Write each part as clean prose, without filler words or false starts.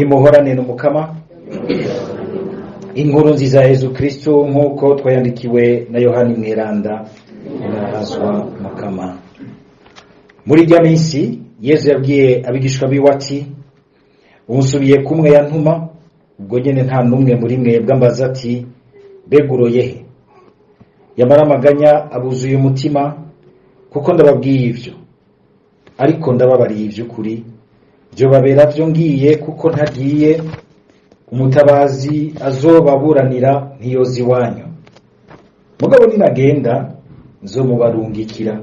nimuhorane n'umukama. Inkuru nziza ya Yezu Kristo nk'uko twayandikiwe na Yohani Mweranda. Narazwa mukama. Muri rya minsi Yezu yabwiye abigishwa biwe ati, unsubiye kumwe yantuma, ubwo nyene nta numwe muri mwebwe ambaza ati, beguroye he? Yamara amaganya abuzuye umutima, kuko ndababwiye ivyo. Ariko ndababariye ivy'ukuri, byo babera byo ngiye, kuko ntagiye umutabazi azobaburanira ntiyozi wanyu. Mugabo ninagenda nzomubarungikira.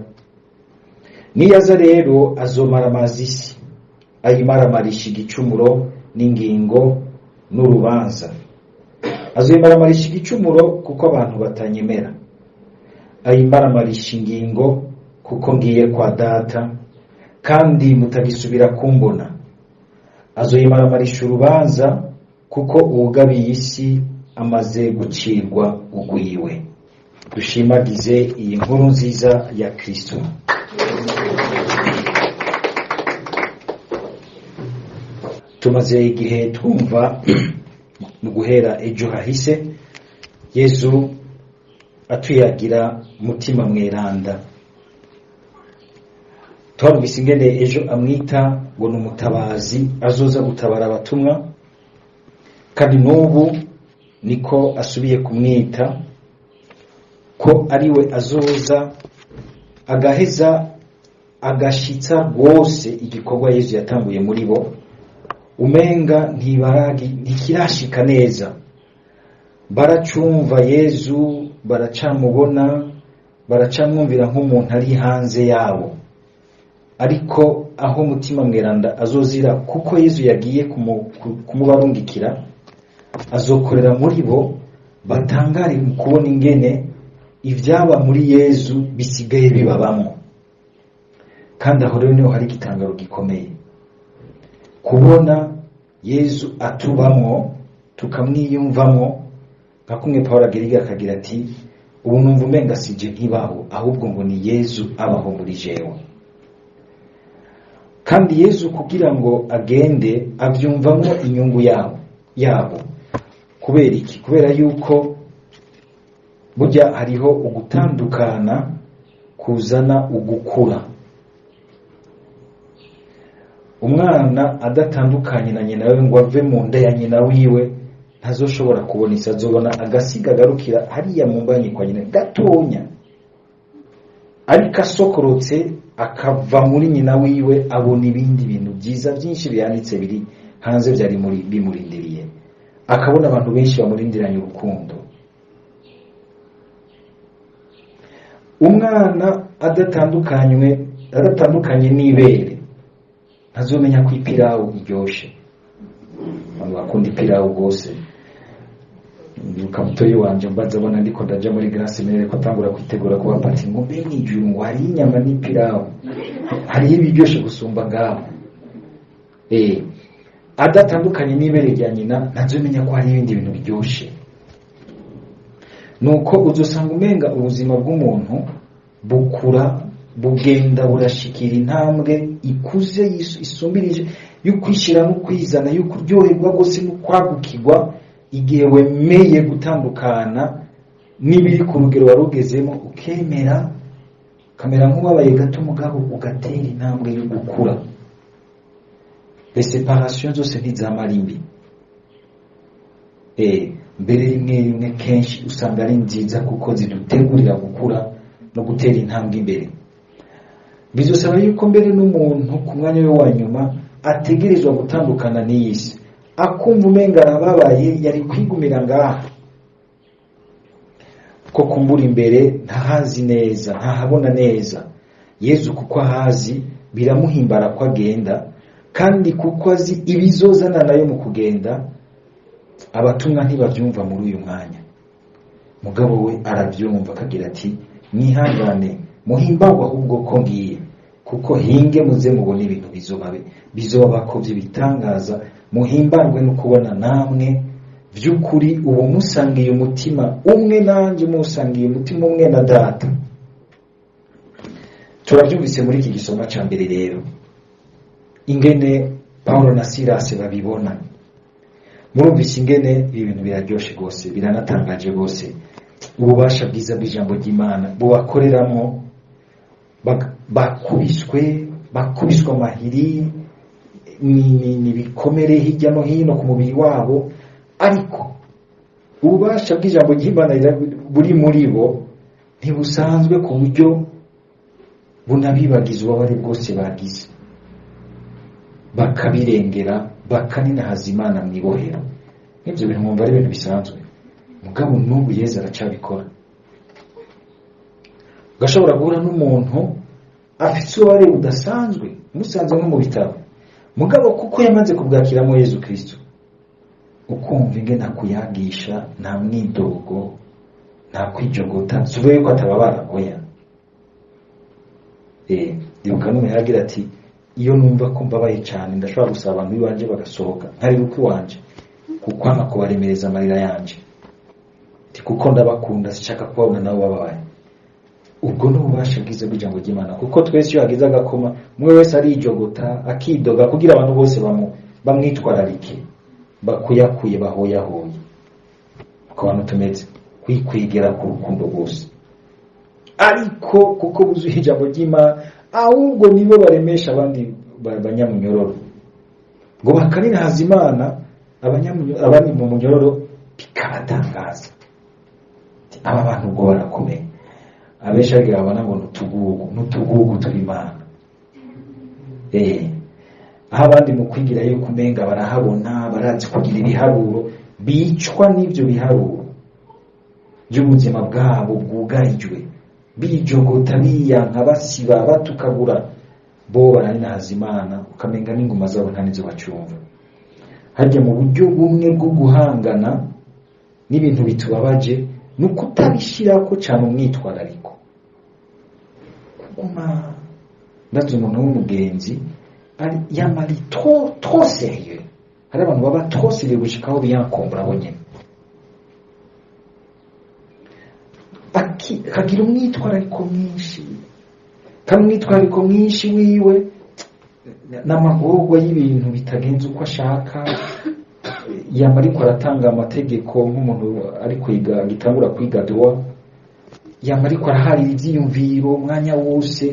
Niyaza rero azomara amazisi, ayimaramarisha igicumuro n'ingingo n'urubanza. Azoyimaramarisha igicumuro kuko abantu batanyemera, ayimaramarisha ingingo kuko ngiye kwa data kandi mutagisubira kumbona. Azoyimaramarisha urubanza kuko uwugabiye isi amaze gucirwa ugwiwe. Dushimagize iyi nkuru nziza ya Kristo. Tumaze igihe twumva mu guhera ejo hahise Yezu atuyagira mutima mweranda. Twabwise ingene ejo amwita ngo n'umutabazi azoza gutabara abatumwa, kandi n'ubu niko asubiye kumwita ko ariwe azoza agaheza agashitsa rwose igikorwa Yezu yatanguye muri bo. Umenga ntikirashika neza, baracumva Yezu, baracamubona, baracamwumvira nk'umuntu ari hanze yabo. Ariko aho mutima mweranda azozira, kuko Yezu yagiye kumubarungikira, azokorera muri bo batangare mu kubona ingene ivyaba muri Yezu bisigaye bibabamo. Kandi aho rero niho hari igitangaro gikomeye, kubona Yezu atubamwo tukamwiyumvamo, nka kumwe Pawulo agiriga akagira ati, ubu numva umenga sije nkibaho, ahubwo ngo ni Yezu abaho muri jewe. Kandi Yezu kugira ngo agende avyumvamwo inyungu yabo. Kubera iki? Kubera yuko burya hariho ugutandukana kuzana ugukura. Umwana adatandukanye na nyina we ngo ave mu nda ya nyina wiwe ntazoshobora kubona isi, azobona agasiga agarukira hariya mu mbanyi kwa nyina gatonya. Ariko asokorotse akava muri nyina wiwe abona ibindi bintu byiza byinshi bihanitse biri hanze byari bimurindiriye, akabona abantu benshi bamurindiranye urukundo. Umwana adatandukanye n'ibere ntazomenya ko ipirawu iryoshe. Abantu bakunda ipirawu rwose. Ndibuka mutoyi wanje mbaza abona ndiko ndaja muri Grace Mere ko atangura kwitegura kuba pati, ngo mbe n'ijuru ngo hari inyama n'ipirawu, hari ibiryoshe gusumba ngaho. Adatandukanye n'ibere rya nyina ntazomenya ko hari ibindi bintu biryoshe. Nuko uzosanga umenga ubuzima bw'umuntu bukura, bugenda burashikira intambwe ikuze isumbirije y'ukwishira no kwizana, y'ukuryoherwa gose no kwagukirwa, igihe wemeye gutandukana n'ibiri ku rugero warugezemo, ukemera kamera nk'ubabaye gato mugabo ugatera intambwe yo gukura. Les separations zose ntizamara imbi. Mbere rimwe kenshi usanga ari nziza kuko zidutegurira gukura no gutera intambwe imbere. Bizosaba yuko mbere n'umuntu ku mwanya we wa nyuma ategerezwa gutandukana n'iyisi, akumva umenga arababaye, yari kwigumira ngaha ko kumbura imbere ntahazi neza, ntahabona neza. Yezu kuko ahazi biramuhimbara ko agenda, kandi kuko azi ibizozana nayo mu kugenda. Abatumwa ntibavyumva muri uyu mwanya, mugabo we aravyumva akagira ati, mwihangane muhimbarwa ahubwo ko ngiye, kuko hinge muze mubona ibintu bizoba ko by'ibitangaza, muhimbarwe no kubona namwe by'ukuri uwo musangiye umutima umwe, nanjye musangiye umutima umwe na data. Turabyumvise muri iki gisoma cya mbere rero ingene Paulo na Silasi babibona murumvise ingene ibintu biraryoshe rwose, biranatangaje rwose. Ububasha bwiza bw'ijambo ry'Imana bubakoreramo, bakubiswe amahiri ni bikomere hirya no hino ku mubiri wabo, ariko ububasha bw'ijambo ry'Imana buri muri bo ntibusanzwe ku buryo bunabibagiza ububabare bwose bagize, bakabirengera, bakaninahaza Imana mu ibohero. N'ibyo bintu mwumva ari ibintu bisanzwe, mugabo n'ubu Yesu aracabikora. Ugashobora guhura n'umuntu afite ububabare budasanzwe, musanze nko mu bitaro, mugabo kuko yamaze kubwakiramo Yesu Kristo, ukumva ingene akuyagisha, nta mwidogo, nta kwijogota, suvuye ko atababara oya. Ndibuka n'umwe yagira ati, iyo numva ko mbabaye cyane ndashobora gusaba abantu b'iwanje bagasohoka nkari ruko iwanje, kuko ama kubaremereza amarira yanje, kuko ndabakunda, sishaka kubabona nabo babaye. Ubwo n'ububasha bwiza bw'ijambo ry'Imana, kuko twese iyo hagize agakoma, umwe wese arijogota akidoga kugira abantu bose bamwitwararike, bakuyakuye, bahoyahoye, uko abantu tumeze, kwikwigera ku rukundo rwose. Ariko kuko buzuye ijambo ry'Imana, ahubwo nibo baremesha abandi abanyamunyororo, ngo bakaninahaza Imana abandi mu munyororo, bikabatangaza. Aba bantu ubwo barakomeye. Abenshi agira abana ngo nutugugu turi Imana. Aho abandi mu kwigira yuko umenga barahabona, barazi kugira ibiharuro, bicwa n'ibyo biharuro by'ubuzima bwabo bwugarijwe, bijogota, biyanka, basiba, batukagura, bo baraninahaza Imana, ukamenga n'inguma zabo nta nizo bacyumva. Hajya mu buryo bumwe bwo guhangana n'ibintu bitubabaje, nuko utabishirako cyane umwitwarariko. Kuguma ndazi umuntu w'umugenzi ari yamari trop sérieux, hari abantu baba trop sérieux gushikaho biyankombra bonyene, akagira umwitwarariko mwinshi, kandi umwitwarariko mwinshi wiwe n'amahogwa y'ibintu bitagenze uko ashaka. Yama ariko aratanga amategeko nk'umuntu ari kwiga, gitangura kwiga doa, yama ariko araharira ivyiyumviro umwanya wose,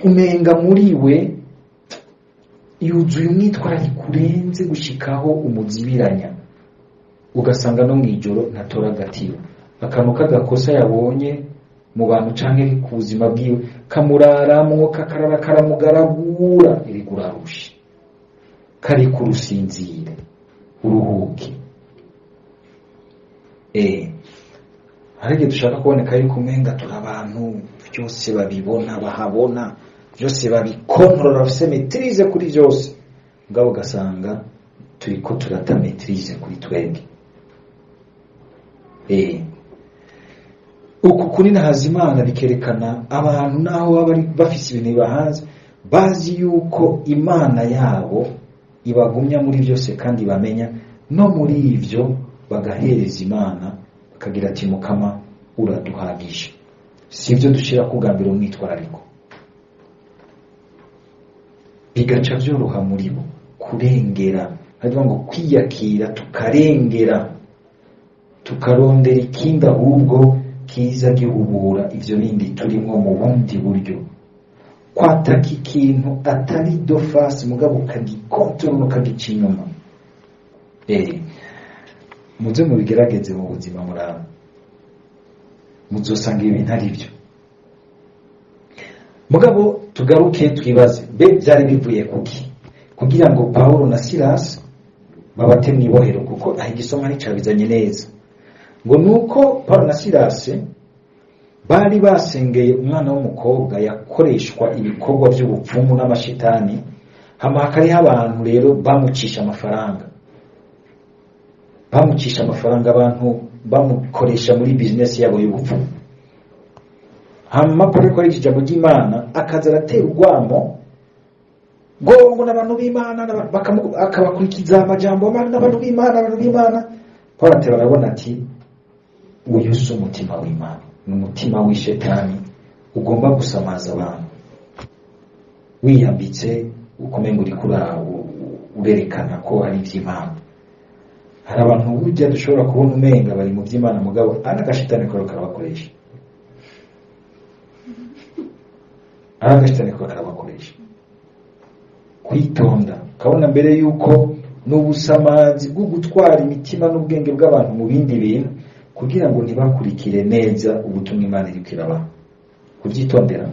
umenga muri we yuzuye umwitwarariko urenze gushikaho umuzibiranya, ugasanga no mwijoro ntatora agatiro, akantu k'agakosa yabonye mu bantu canke ku buzima bwiwe kamuraramwo, kakarara karamugaragura, irigurarusha kari kurusinzire uruhuke. Harige dushaka kuboneka yuko umenga turi abantu byose babibona, bahabona byose, babikontorora, bafise maîtrise kuri byose, ngabo gasanga turiko turata maîtrise kuri twebwe. Uku kuninahaza Imana bikerekana abantu naho bari bafise ibintu bibahanze, bazi yuko Imana yabo ibagumya muri byose, kandi bamenya no muri ivyo bagahereza Imana, bakagira ati Mukama uraduhagije. Sivyo dushira kugambira umwitwarariko, bigaca vyoroha muri bo kurengera, hanyuma ngo kwiyakira, tukarengera, tukarondera ikindi ahubwo kiza gihubura ivyo bindi turimo mu bundi buryo, kwataka ikintu atari dofasi mugabo ukagikontorora, ukagica inyuma. Muze mubigerageze mu buzima muraba, muzosanga ibintu ari byo. Mugabo tugaruke twibaze, be byari bivuye kuki kugira ngo Paulo na Silas babate mu ibohero? Kuko aho igisoma nicabizanye neza, ngo nuko Paulo na Silas bari basengeye umwana w'umukobwa yakoreshwa ibikorwa by'ubupfumu n'amashitani, hama hakariho abantu rero bamucisha amafaranga, abantu bamukoresha muri business yabo y'ubupfumu. Hama Paulo ko ijambo ry'Imana akaza aratera urwamo ngo n'abantu b'Imana, akabakurikiza amajambo n'abantu b'Imana. Paulo atera arabona ati uyu si umutima w'Imana, n'umutima w'ishetani ugomba gusamaza abantu, wiyambitse ukomenga uri kuri urerekana ko ari iby'Imana. hari abantu burya dushobora kubona umenga bari mu by'Imana mugabo aragashitani ko karabakoresha kwitonda kabona mbere yuko n'ubusamazi bwo gutwara imitima n'ubwenge bw'abantu mu bindi bintu kugira ngo ntibakurikire neza ubutumwa Imana iri kwirabaha kubyitondera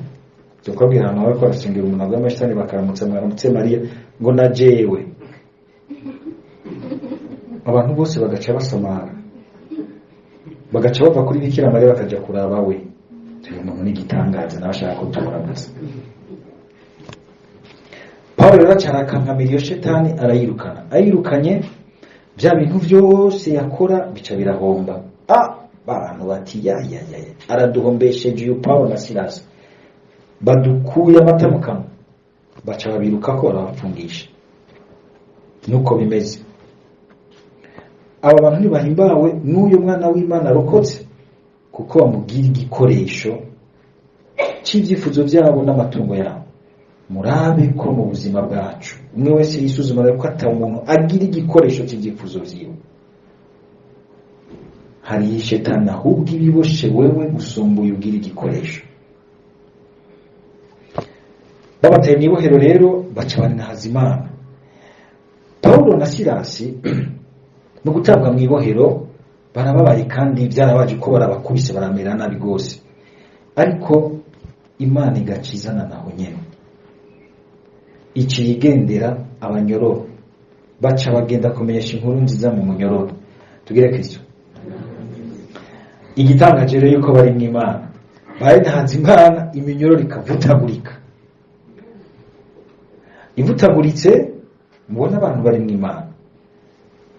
cyo kwabwira abantu bako barasengera umuntu bw'amashitani bakaramutsa mwaramutse Mariya ngo na jewe abantu bose bagaca basamara bagaca bava kuri Bikira Mariya bakaja kuraba we uyu muntu ni gitangaza nabashaka ko tumuramutsa Paulo racarakankamira iyo shetani ayirukanye bya bintu byose yakora bica birahomba abantu bati ya araduhombesheje uyu Paulo na Silas badukuye amata mu kanwa baca babiruka ko barabapfungisha nuko bimeze aba bantu ntibahimbawe n'uyu mwana w'Imana arokotse kuko bamugira igikoresho cy'ibyifuzo byabo n'amatungo yabo murabe ko mu buzima bwacu umwe wese yisuzuma ko ata umuntu agira igikoresho cy'ibyifuzo byiwe hari shetani ahubwo ibiboshe wewe gusumba ugira igikoresho babateye mu ibohero rero baca baninahaza Imana Paulo na Silasi mu gutabwa mu ibohero barababaye kandi byarabaje ko barabakubise baramera nabi gose ariko Imana igacizana naho nyene ikigendera abanyororo baca bagenda kumenyesha inkuru nziza mu munyororo tugire Kristo igitangaje rero yuko bari mu Imana bari ntahanze Imana iminyororo ikavutagurika ivutaguritse mubona abantu bari mu Imana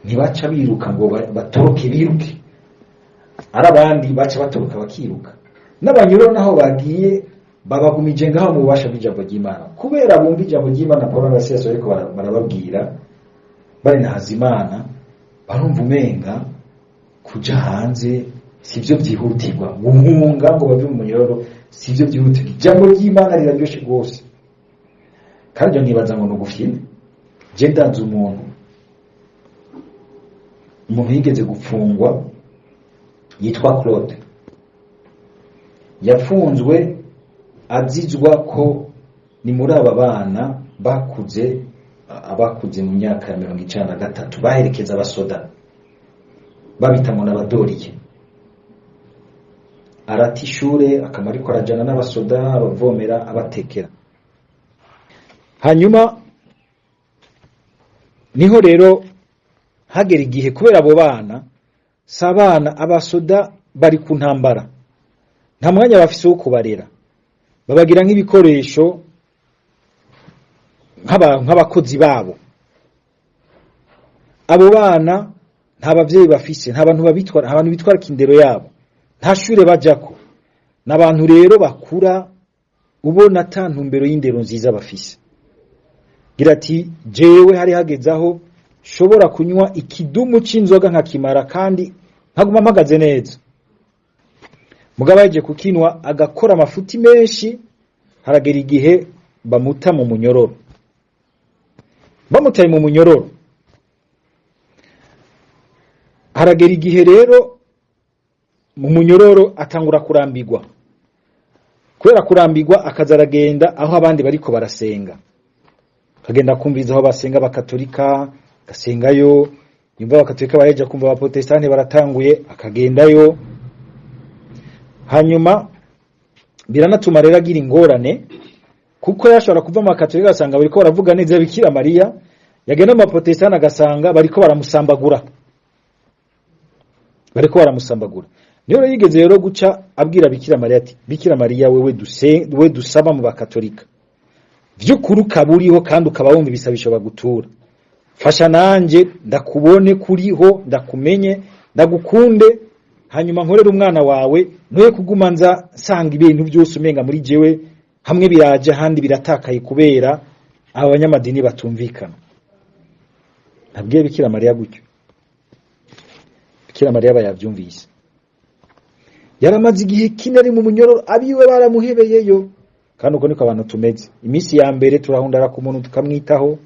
ntibaca biruka ngo batoroke biruke arabandi baca batoroka bakiruka n'abanyuroro naho bagiye babagumije ngaho mu bubasha bw'ijambo ry'Imana kubera bumva ijambo ry'Imana Paulo na Silas ariko barababwira bari nahaza Imana barumva umenga kuja hanze sivyo byihutirwa guhunga ngo bave mu munyororo sivyo byihutirwa ijambo ry'Imana riraryoshe gose kandi nibaza ngo nugufyine je ndanze umuntu yigeze gupfungwa yitwa Claude yafunzwe azizwa ko ni muri aba bana abakuze mu myaka ya 1993 baherekeza abasoda babitamo n'abadoriye arati ishure akamariko arajana n'abasoda abavomera abatekera hanyuma niho rero hagera igihe kubera abo bana sabana abasoda bari ku ntambara nta mwanya bafise wo kubarera babagira nk'ibikoresho nk'abakozi babo abo bana nta bavyeyi bafise nta bantu babitwara abantu bitwara kindero yabo nta shure bajako n'abantu rero bakura ubona tantumbero y'indero nziza bafise gira ati jewe hari hagezaho shobora kunywa ikidumu c'inzoga nkakimara kandi nkaguma mpagaze neza mugabo yaje kukinwa agakora amafuti menshi haragera igihe bamuta mu munyororo bamutaye mu munyororo haragera igihe rero mu munyororo atangura kurambirwa kubera kurambirwa akazaragenda aho abandi bariko barasenga kagenda kumviriza aho basenga bakatolika gasengayo yumva bakatolika baheja kumva abaprotestante baratanguye akagendayo hanyuma biranatuma rero agira ingorane kuko yashobora kuva mu katolika gasanga bariko baravuga neza Bikira Mariya yagenda mu protestante agasanga bariko baramusambagura niyo yigeze rero guca abwira Bikira Mariya ati Bikira Mariya wewe dusaba mu bakatolika vy'ukuri ukaburiho kandi ukaba wumva ibisabisho bagutura fasha nanje ndakubone kuriho ndakumenye ndagukunde hanyuma nkorera umwana wawe noye kuguma nza sanga ibintu byose umenga muri jewe hamwe biraje handi biratakaye kubera abanyamadini batumvikana nabwiye Bikira Mariya gutyo Bikira Mariya bayavyumvise yaramaze igihe kinari mu munyororo abiwe baramuhebeyeyo kandi uko niko abantu tumeze iminsi ya mbere turahundara ku muntu tukamwitaho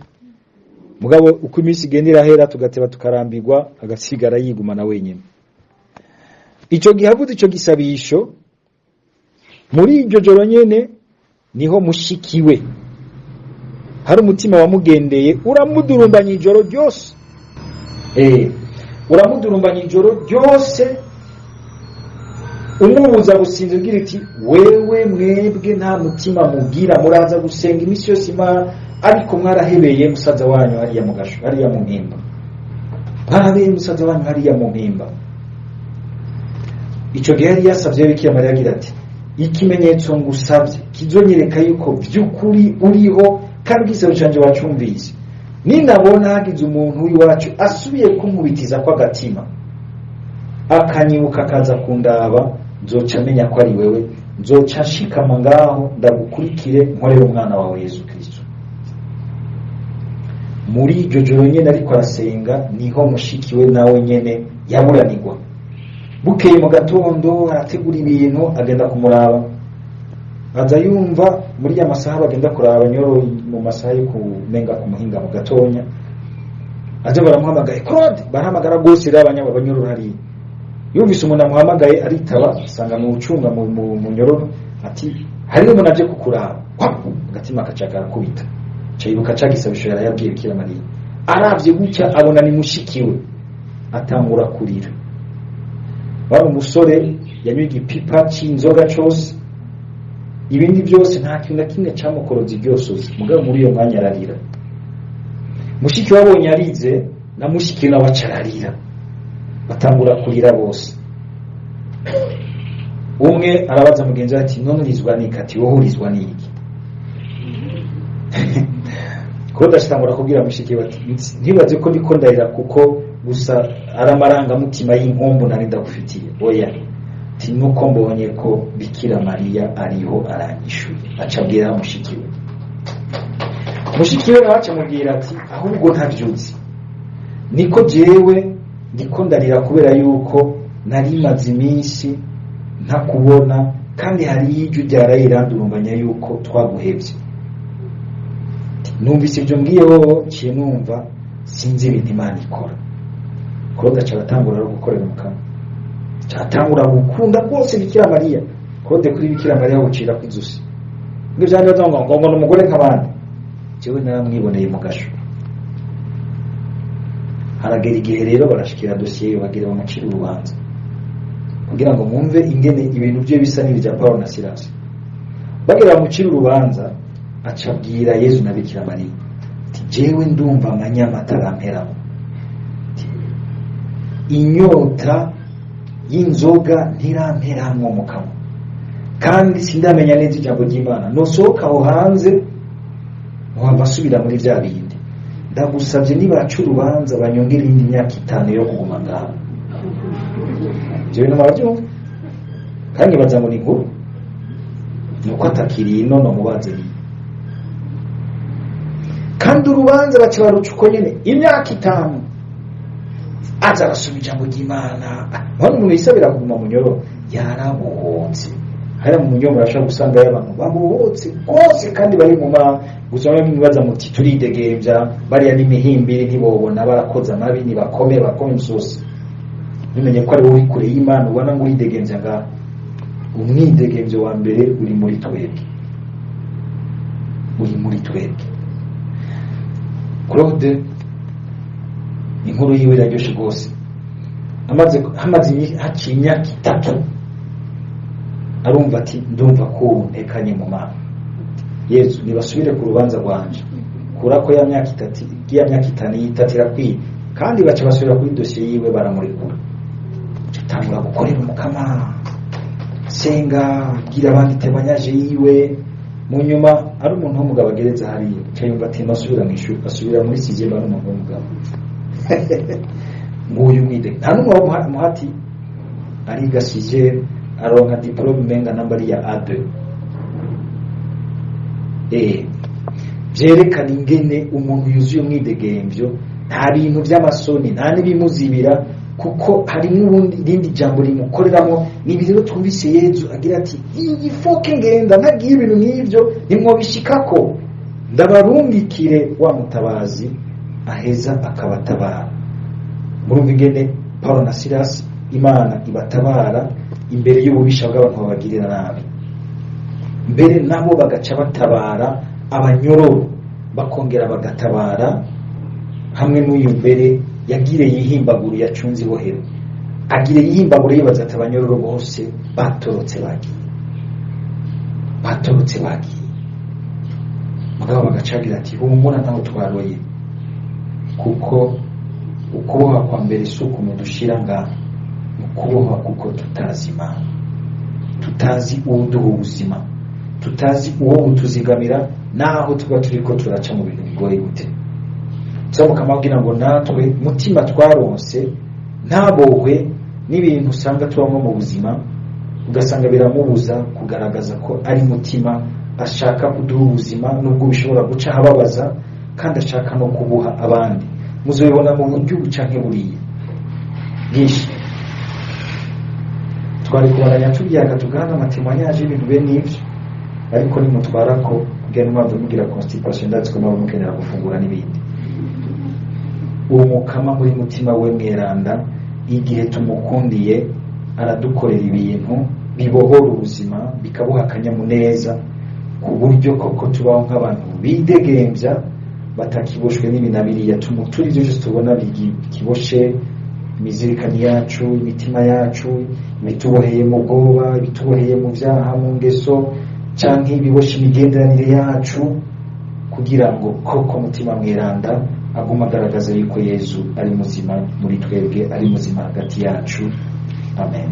mugabo uko iminsi igenda irahera tugateba tukarambirwa agasigara yigumana wenyine. Ico gihavuze ico gisabisho muri iryo joro nyene niho mushikiwe hari umutima wamugendeye uramudurumbanya ijoro ryose. Uramudurumbanya ijoro ryose umubuza gusinza ugira iti wewe mwebwe nta mutima mugira muraza gusenga imisi yose Imana ariko mwarahebeye musaza wanyu hariya mu gasho hariya mu mpimba, mwarahebeye musaza wanyu hariya mu mpimba. Ico gihe yari yasavye Bikira Mariya agira ati ikimenyetso ngusavye kizonyereka yuko vy'ukuri uriho kandi igisabo canje wacumvise, ninabona hagize umuntu w'iwacu asubiye kunkubitiza kwa gatima akanyibuka akaza kundaba, nzoca menya ko ari wewe, nzoca nshikama ngaho ndagukurikire nkorera umwana wawe Yesu Kristo. Muri iryo joro nyene ariko arasenga niho mushikiwe nawe nyene yaburanirwa. Bukeye mu gatondo arategura ibintu agenda kumuraba, aza yumva muri ya masaha bagenda kuraba nyoro mu masaha yo kumenga ku muhinga mu gatonya, aje baramuhamagaye Claude, barahamagara gose abanyabanyoro hari. Yumvise umuntu amuhamagaye aritaba, asanga mu ucunga mu nyororo, ati hari umuntu aje kukuraba. Agatima kacagara kubita, cyibuka cagisabisho yarayabwiye Bikira Mariya. Aravye gutya abona ni mushikiwe, atangura kurira. Bari umusore yanywe igipipa c'inzoga cose, ibindi byose nta kintu na kimwe camukoroza iryosozi, mugabo muri iyo mwanya ararira. Mushiki wabonye arize na mushiki nawe acararira, batangura kurira bose. Umwe arabaza mugenzi ati none urizwa niki? Ati wowe urizwa niki? Claude ashitangura kubwira mushiki bati ntibaze ko ndiko ndarira kuko gusa aramaranga mutima y'inkombo nari ndagufitiye. Oya, ati nuko mbonye ko Bikira Mariya ariho aranyishuye. Acabwira mushiki we. Mushiki we acamubwira ati ahubwo ntavyuzi, niko jewe ndiko ndarira kubera yuko nari maze iminsi ntakubona kandi hari ijwi ryarayirandurumbanya yuko twaguhevye. Numvise ibyo ngiyeho ciye numva sinzi ibintu Imana ikora. Claude acaratangura gukorera mu kanwa, cyatangura gukunda rwose Bikira Mariya. Claude kuri Bikira Mariya gucira kwizusi ngo byari bazongo ngo n'umugore nk'abandi, jewe naramwiboneye mu gasho. Haragera igihe rero barashikira dosiye bagira bamucira urubanza kugira ngo mwumve ingene ibintu bye bisa n'ibya Paulo na Silas. Bagira bamucira urubanza acabwira Yesu na Bikira Mariya ati jewe ndumva amanyama ataramperamo, inyota y'inzoga ntiramperamwo mu kanwa, kandi sindamenya neza ijambo ry'Imana. Nosohoka aho hanze muhava asubira muri bya bindi. Ndagusabye nibaca urubanza banyongera indi myaka 5 yo kuguma ngaho. Jewe n'abavyumva kandi baza muri nkuru nuko atakiri ino no mubaze kandi urubanza baca barucuko nyene imyaka 5 aza arasoma ijambo ry'Imana. Hano umuntu yisabira kuguma mu nyoro yarabohotse, hari mu nyoro barashaka gusanga y'abantu babohotse rwose kandi bari mu gusoma nk'ibibaza muti turidegembya bariya n'imihimbiri ntibobona barakoza amabi ntibakome musosi. Nimenye ko ari wowe kure y'Imana ubona ngo uridegembya ngaho. Umwidegembyo wa mbere uri muri twebwe, uri muri twebwe. Claude inkuru yiwe iraryoshe rwose. Hamaze imyaka 3 arumva ati ndumva ko ntekanye mu Mana. Yesu nibasubire ku rubanza rwanje kurako ya myaka 3 ya myaka 5 yitatira kwi kandi baca basubira kuri dosiye yiwe baramurekura. Cyatangura gukorera umukama senga gira abandi tebanyaje yiwe. Mu nyuma ari umuntu w'umugabo agereza hariya cyayumva ati masubira mwishuri asubira muri sizema n'umuntu w'umugabo nguyu mwide nta numwe muhati ari gasije aronka diplome menga nambari ya A2. Byerekana ingene umuntu yuzuye umwidegembyo, nta bintu by'amasoni nta n'ibimuzibira kuko hari n'irindi jambo rimukoreramo. Nibi rero twumvise Yesu agira ati iyi foke ngenda nagiye ibintu n'ibyo nimwobishikako ndabarungikire wa mutabazi aheza akabatabara. Murumva ingene Paulo na Silas Imana ibatabara imbere y'ububisha bw'abantu babagirira nabi, mbere nabo bagaca batabara abanyororo, bakongera bagatabara hamwe n'uyu mbere yagire yihimbaguru yacunze ibohero, agire yihimbaguru yibaza ati abanyororo bose batorotse bagiye mugabo bagacagira ati humura ntaho twaroye, kuko ukuboha kwa mbere isuku mudushira ngaho ukuboha kuko tutazi Imana, tutazi uwuduha ubuzima, tutazi uwo butuzigamira naho tuba turiko turaca mu bintu bigoye gute. Samuka mabwira ngo natwe mutima twaronse ntabohwe n'ibintu usanga tubamo mu buzima, ugasanga biramubuza kugaragaza ko ari mutima ashaka kuduha ubuzima nubwo bishobora guca ababaza, kandi ashaka no kubuha abandi. Muzobibona mu buryo bucanke buriya bwinshi. Twari kubaranya tubyaka tugana amatemanyaje ibintu bene ibyo, ariko nimutwara ko kugira impamvu mugira constipation ndatsiko nawe mukenera gufungura n'ibindi. Uwo mukama muri mutima we mweranda igihe tumukundiye aradukorera ibintu bibohora ubuzima, bikabuha akanyamuneza, ku buryo koko tubaho nk'abantu bidegembya batakiboshwe n'ibinabiriya tumuturi ibyo byose tubona bikiboshe imizirikani yacu, imitima yacu, ibituboheye mu bwoba, ibituboheye mu byaha, mu ngeso, canke ibiboshe imigenderanire yacu, kugira ngo koko mutima mweranda aguma agaragaza yuko Yesu ari muzima muri twebwe, ari muzima hagati yacu. Amen.